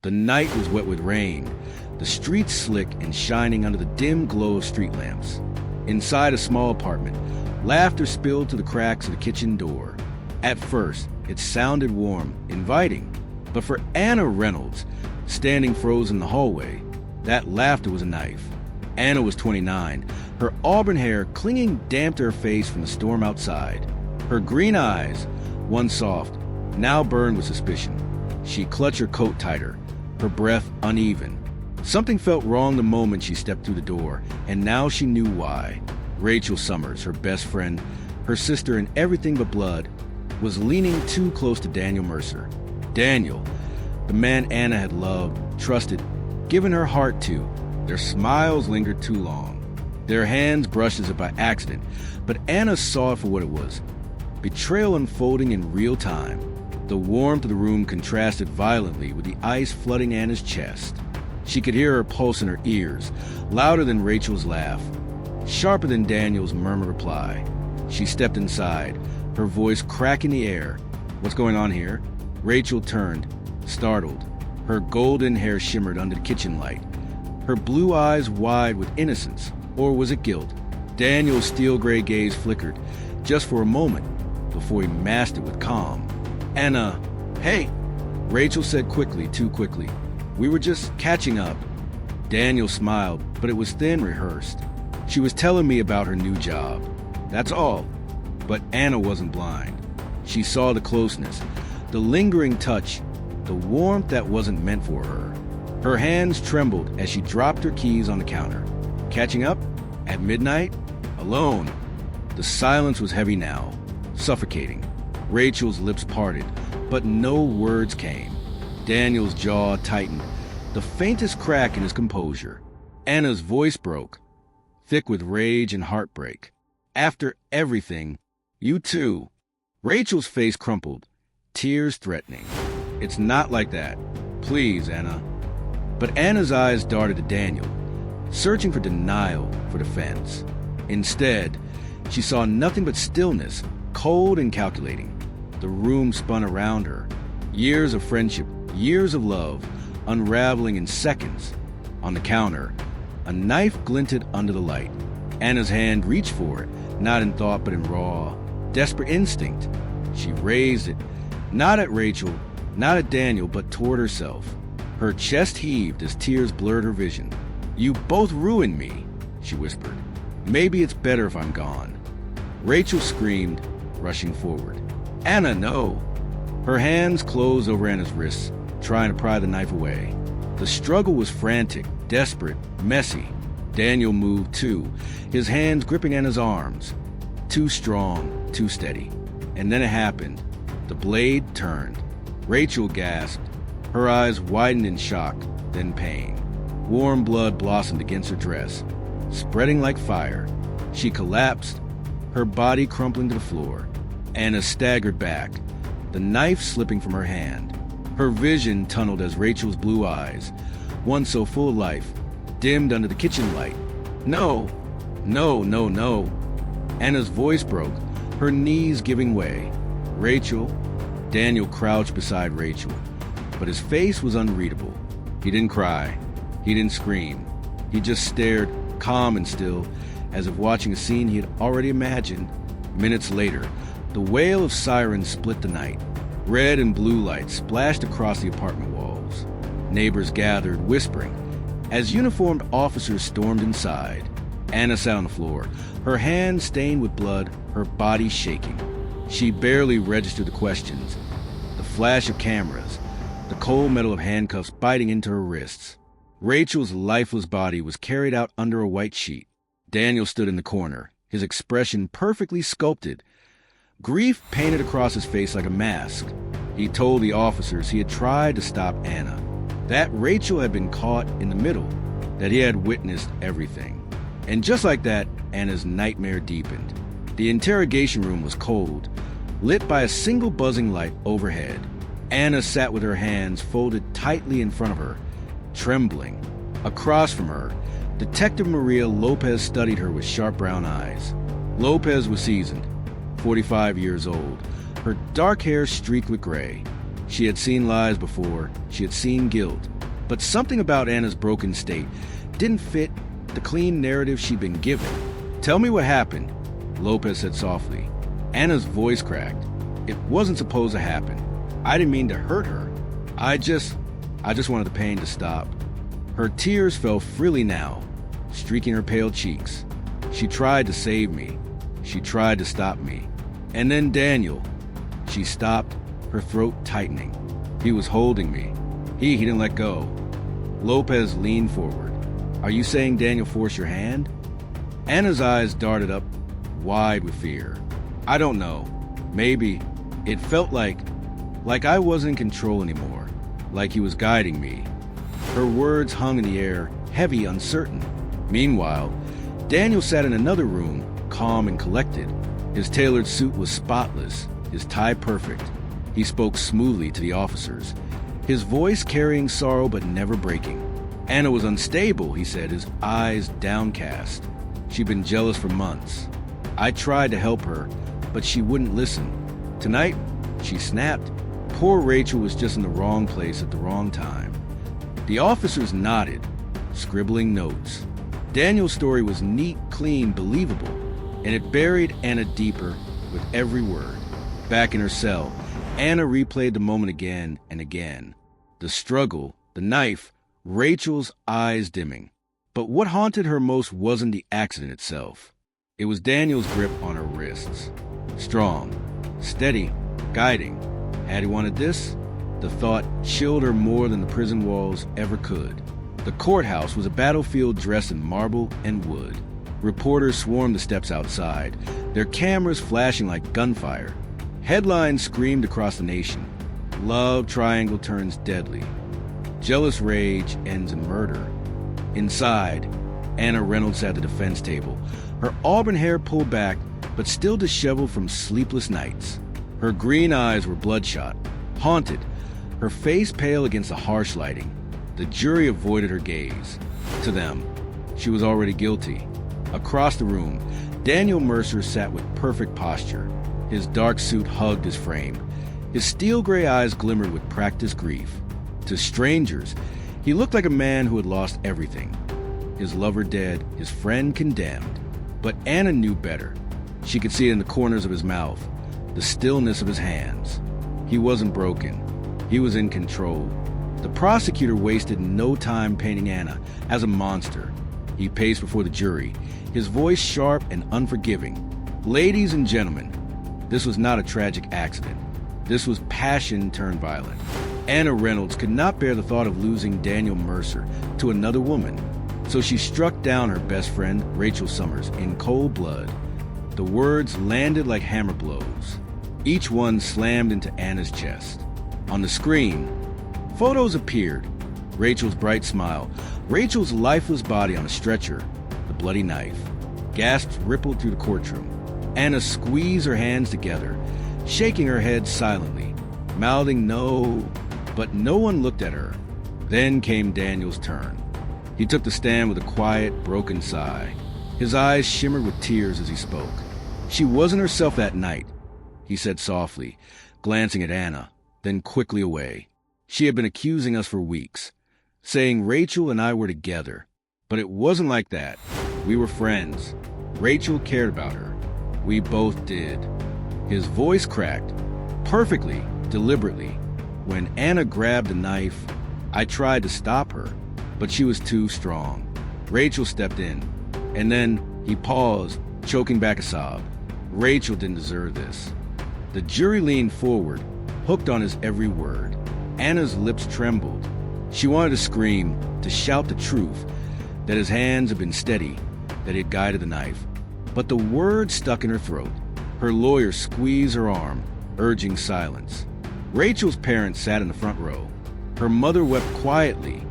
The night was wet with rain, the streets slick and shining under the dim glow of street lamps. Inside a small apartment, laughter spilled to the cracks of the kitchen door. At first, it sounded warm, inviting, but for Anna Reynolds, standing frozen in the hallway, that laughter was a knife. Anna was 29, her auburn hair clinging damp to her face from the storm outside. Her green eyes, once soft, now burned with suspicion. She clutched her coat tighter, her breath uneven. Something felt wrong the moment she stepped through the door, and now she knew why. Rachel Summers, her best friend, her sister in everything but blood, was leaning too close to Daniel Mercer. Daniel, the man Anna had loved, trusted, given her heart to. Their smiles lingered too long. Their hands brushed as if by accident, but Anna saw it for what it was. Betrayal unfolding in real time. The warmth of the room contrasted violently with the ice flooding Anna's chest. She could hear her pulse in her ears, louder than Rachel's laugh, sharper than Daniel's murmured reply. She stepped inside, her voice cracking the air. "What's going on here?" Rachel turned, startled. Her golden hair shimmered under the kitchen light, her blue eyes wide with innocence, or was it guilt? Daniel's steel-gray gaze flickered, just for a moment, before he masked it with calm. "Anna, hey," Rachel said quickly, too quickly. "We were just catching up." Daniel smiled, but it was thin, rehearsed. "She was telling me about her new job. That's all." But Anna wasn't blind. She saw the closeness, the lingering touch, the warmth that wasn't meant for her. Her hands trembled as she dropped her keys on the counter. Catching up? At midnight? Alone? The silence was heavy now, suffocating. Rachel's lips parted, but no words came. Daniel's jaw tightened, the faintest crack in his composure. Anna's voice broke, thick with rage and heartbreak. "After everything, you too." Rachel's face crumpled, tears threatening. "It's not like that. Please, Anna." But Anna's eyes darted to Daniel, searching for denial, for defense. Instead, she saw nothing but stillness, cold and calculating. The room spun around her. Years of friendship, years of love, unraveling in seconds. On the counter, a knife glinted under the light. Anna's hand reached for it, not in thought but in raw, desperate instinct. She raised it, not at Rachel, not at Daniel, but toward herself. Her chest heaved as tears blurred her vision. "You both ruined me," she whispered. "Maybe it's better if I'm gone." Rachel screamed, rushing forward. "Anna, no!" Her hands closed over Anna's wrists, trying to pry the knife away. The struggle was frantic, desperate, messy. Daniel moved too, his hands gripping Anna's arms. Too strong, too steady. And then it happened. The blade turned. Rachel gasped. Her eyes widened in shock, then pain. Warm blood blossomed against her dress, spreading like fire. She collapsed, her body crumpling to the floor. Anna staggered back, the knife slipping from her hand. Her vision tunneled as Rachel's blue eyes, once so full of life, dimmed under the kitchen light. "No, no, no, no." Anna's voice broke, her knees giving way. "Rachel." Daniel crouched beside Rachel, but his face was unreadable. He didn't cry. He didn't scream. He just stared, calm and still, as if watching a scene he had already imagined. Minutes later, the wail of sirens split the night. Red and blue lights splashed across the apartment walls. Neighbors gathered, whispering, as uniformed officers stormed inside. Anna sat on the floor, her hands stained with blood, her body shaking. She barely registered the questions, the flash of cameras, the cold metal of handcuffs biting into her wrists. Rachel's lifeless body was carried out under a white sheet. Daniel stood in the corner, his expression perfectly sculpted. Grief painted across his face like a mask. He told the officers he had tried to stop Anna, that Rachel had been caught in the middle, that he had witnessed everything. And just like that, Anna's nightmare deepened. The interrogation room was cold, lit by a single buzzing light overhead. Anna sat with her hands folded tightly in front of her, trembling. Across from her, Detective Maria Lopez studied her with sharp brown eyes. Lopez was seasoned, 45 years old, her dark hair streaked with gray. She had seen lies before, she had seen guilt, but something about Anna's broken state didn't fit the clean narrative she'd been given. "Tell me what happened," Lopez said softly. Anna's voice cracked. "It wasn't supposed to happen. I didn't mean to hurt her. I just wanted the pain to stop." Her tears fell freely now, streaking her pale cheeks. She tried to save me. She tried to stop me. And then Daniel. She stopped, her throat tightening. He was holding me. He didn't let go. Lopez leaned forward. "Are you saying Daniel forced your hand?" Anna's eyes darted up, wide with fear. "I don't know. Maybe. It felt like I wasn't in control anymore, like he was guiding me." Her words hung in the air, heavy, uncertain. Meanwhile, Daniel sat in another room, calm and collected. His tailored suit was spotless, his tie perfect. He spoke smoothly to the officers, his voice carrying sorrow but never breaking. Anna was unstable, he said, his eyes downcast. She'd been jealous for months. I tried to help her, but she wouldn't listen. Tonight, she snapped. Poor Rachel was just in the wrong place at the wrong time. The officers nodded, scribbling notes. Daniel's story was neat, clean, believable, and it buried Anna deeper with every word. Back in her cell, Anna replayed the moment again and again. The struggle, the knife, Rachel's eyes dimming. But what haunted her most wasn't the accident itself. It was Daniel's grip on her wrists. Strong, steady, guiding. Had he wanted this? The thought chilled her more than the prison walls ever could. The courthouse was a battlefield dressed in marble and wood. Reporters swarmed the steps outside, their cameras flashing like gunfire. Headlines screamed across the nation. Love triangle turns deadly. Jealous rage ends in murder. Inside, Anna Reynolds sat at the defense table, her auburn hair pulled back, but still disheveled from sleepless nights. Her green eyes were bloodshot, haunted, her face pale against the harsh lighting. The jury avoided her gaze. To them, she was already guilty. Across the room, Daniel Mercer sat with perfect posture. His dark suit hugged his frame. His steel gray eyes glimmered with practiced grief. To strangers, he looked like a man who had lost everything. His lover dead, his friend condemned. But Anna knew better. She could see it in the corners of his mouth, the stillness of his hands. He wasn't broken. He was in control. The prosecutor wasted no time painting Anna as a monster. He paced before the jury, his voice sharp and unforgiving. "Ladies and gentlemen, this was not a tragic accident. This was passion turned violent." Anna Reynolds could not bear the thought of losing Daniel Mercer to another woman, so she struck down her best friend, Rachel Summers, in cold blood. The words landed like hammer blows. Each one slammed into Anna's chest. On the screen, photos appeared. Rachel's bright smile, Rachel's lifeless body on a stretcher, the bloody knife. Gasps rippled through the courtroom. Anna squeezed her hands together, shaking her head silently, mouthing no, but no one looked at her. Then came Daniel's turn. He took the stand with a quiet, broken sigh. His eyes shimmered with tears as he spoke. "She wasn't herself that night," he said softly, glancing at Anna, then quickly away. "She had been accusing us for weeks, saying Rachel and I were together. But it wasn't like that. We were friends. Rachel cared about her. We both did." His voice cracked, perfectly, deliberately. When Anna grabbed the knife, I tried to stop her, but she was too strong. Rachel stepped in, and then he paused, choking back a sob. Rachel didn't deserve this. The jury leaned forward, hooked on his every word. Anna's lips trembled. She wanted to scream, to shout the truth, that his hands had been steady, that he had guided the knife. But the words stuck in her throat. Her lawyer squeezed her arm, urging silence. Rachel's parents sat in the front row. Her mother wept quietly,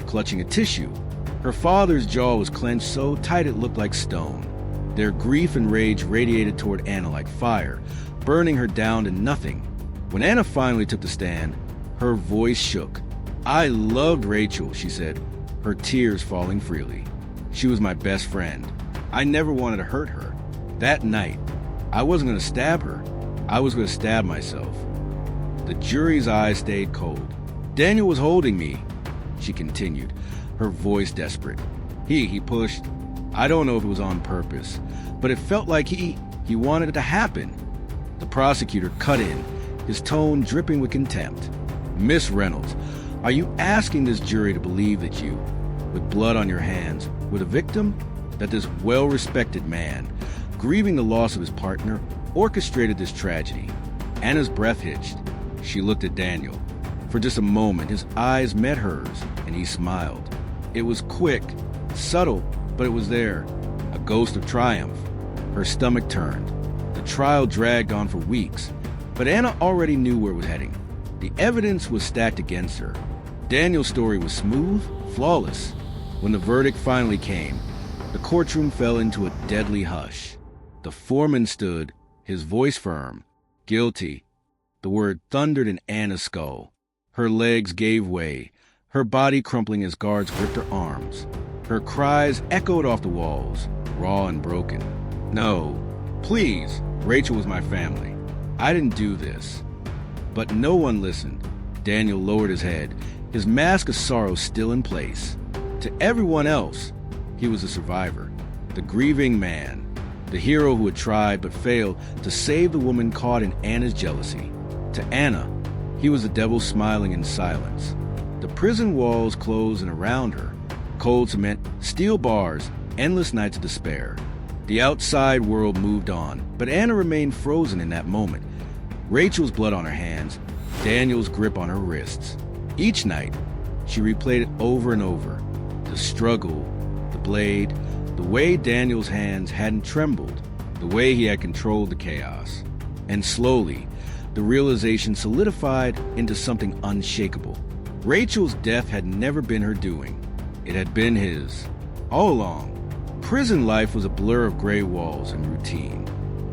clutching a tissue. Her father's jaw was clenched so tight it looked like stone. Their grief and rage radiated toward Anna like fire, burning her down to nothing. When Anna finally took the stand, her voice shook. "I loved Rachel," she said, her tears falling freely. "She was my best friend. I never wanted to hurt her. That night, I wasn't going to stab her. I was going to stab myself." The jury's eyes stayed cold. "Daniel was holding me," she continued, her voice desperate. He pushed. I don't know if it was on purpose, but it felt like he wanted it to happen." The prosecutor cut in, his tone dripping with contempt. "Miss Reynolds, are you asking this jury to believe that you, with blood on your hands, were the victim? That this well-respected man, grieving the loss of his partner, orchestrated this tragedy?" Anna's breath hitched. She looked at Daniel. For just a moment, his eyes met hers, and he smiled. It was quick, subtle, but it was there, a ghost of triumph. Her stomach turned. The trial dragged on for weeks, but Anna already knew where it was heading. The evidence was stacked against her. Daniel's story was smooth, flawless. When the verdict finally came, the courtroom fell into a deadly hush. The foreman stood, his voice firm. "Guilty." The word thundered in Anna's skull. Her legs gave way, her body crumpling as guards gripped her arms. Her cries echoed off the walls, raw and broken. "No, please, Rachel was my family. I didn't do this." But no one listened. Daniel lowered his head, his mask of sorrow still in place. To everyone else, he was a survivor, the grieving man, the hero who had tried but failed to save the woman caught in Anna's jealousy. To Anna, he was the devil smiling in silence. The prison walls closed in around her, cold cement, steel bars, endless nights of despair. The outside world moved on, but Anna remained frozen in that moment. Rachel's blood on her hands, Daniel's grip on her wrists. Each night, she replayed it over and over. The struggle, the blade, the way Daniel's hands hadn't trembled, the way he had controlled the chaos. And slowly, the realization solidified into something unshakable. Rachel's death had never been her doing. It had been his. All along, prison life was a blur of gray walls and routine.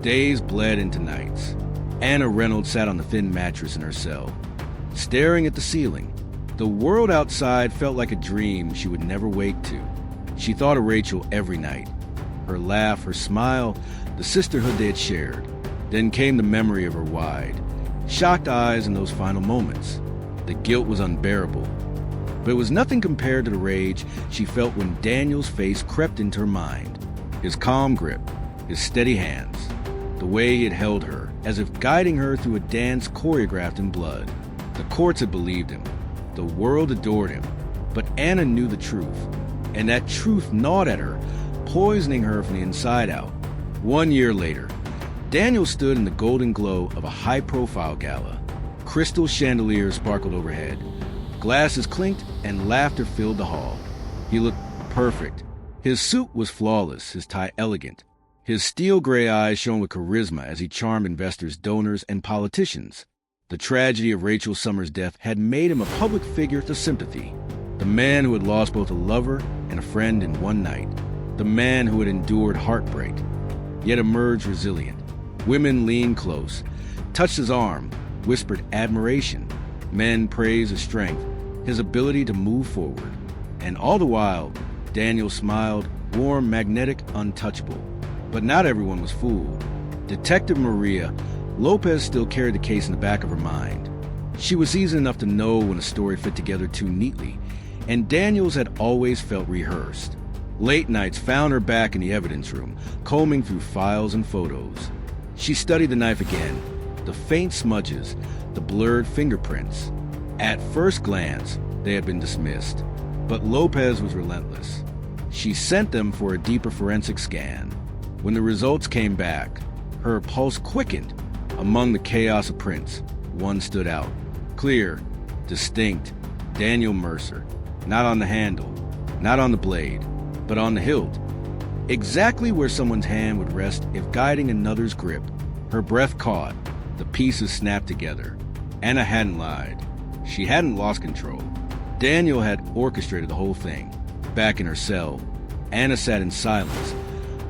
Days bled into nights. Anna Reynolds sat on the thin mattress in her cell, staring at the ceiling. The world outside felt like a dream she would never wake to. She thought of Rachel every night. Her laugh, her smile, the sisterhood they had shared. Then came the memory of her wide, shocked eyes in those final moments. The guilt was unbearable, but it was nothing compared to the rage she felt when Daniel's face crept into her mind. His calm grip, his steady hands, the way he had held her, as if guiding her through a dance choreographed in blood. The courts had believed him. The world adored him. But Anna knew the truth, and that truth gnawed at her, poisoning her from the inside out. 1 year later, Daniel stood in the golden glow of a high-profile gala. Crystal chandeliers sparkled overhead. Glasses clinked and laughter filled the hall. He looked perfect. His suit was flawless, his tie elegant. His steel gray eyes shone with charisma as he charmed investors, donors, and politicians. The tragedy of Rachel Summers' death had made him a public figure to sympathy. The man who had lost both a lover and a friend in one night. The man who had endured heartbreak, yet emerged resilient. Women leaned close, touched his arm, whispered admiration. Men praised his strength, his ability to move forward. And all the while, Daniel smiled, warm, magnetic, untouchable. But not everyone was fooled. Detective Maria Lopez still carried the case in the back of her mind. She was seasoned enough to know when a story fit together too neatly, and Daniel's had always felt rehearsed. Late nights found her back in the evidence room, combing through files and photos. She studied the knife again, the faint smudges, the blurred fingerprints. At first glance, they had been dismissed, but Lopez was relentless. She sent them for a deeper forensic scan. When the results came back, her pulse quickened. Among the chaos of prints, one stood out. Clear, distinct, Daniel Mercer. Not on the handle, not on the blade, but on the hilt. Exactly where someone's hand would rest if guiding another's grip. Her breath caught, the pieces snapped together. Anna hadn't lied. She hadn't lost control. Daniel had orchestrated the whole thing. Back in her cell, Anna sat in silence,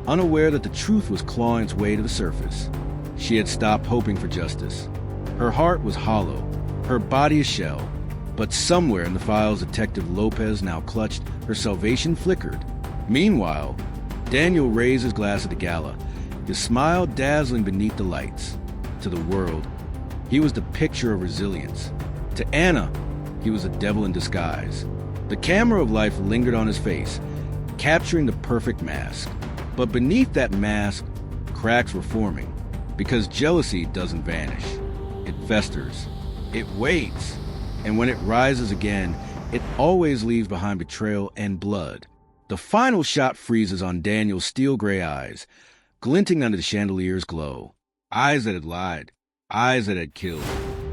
unaware that the truth was clawing its way to the surface. She had stopped hoping for justice. Her heart was hollow, her body a shell. But somewhere in the files Detective Lopez now clutched, her salvation flickered. Meanwhile, Daniel raised his glass at the gala, his smile dazzling beneath the lights. To the world, he was the picture of resilience. To Anna, he was a devil in disguise. The camera of life lingered on his face, capturing the perfect mask. But beneath that mask, cracks were forming, because jealousy doesn't vanish. It festers. It waits. And when it rises again, it always leaves behind betrayal and blood. The final shot freezes on Daniel's steel-gray eyes, glinting under the chandelier's glow. Eyes that had lied. Eyes that had killed.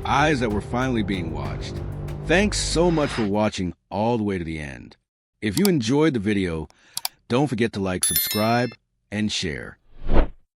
Eyes that were finally being watched. Thanks so much for watching all the way to the end. If you enjoyed the video, don't forget to like, subscribe, and share.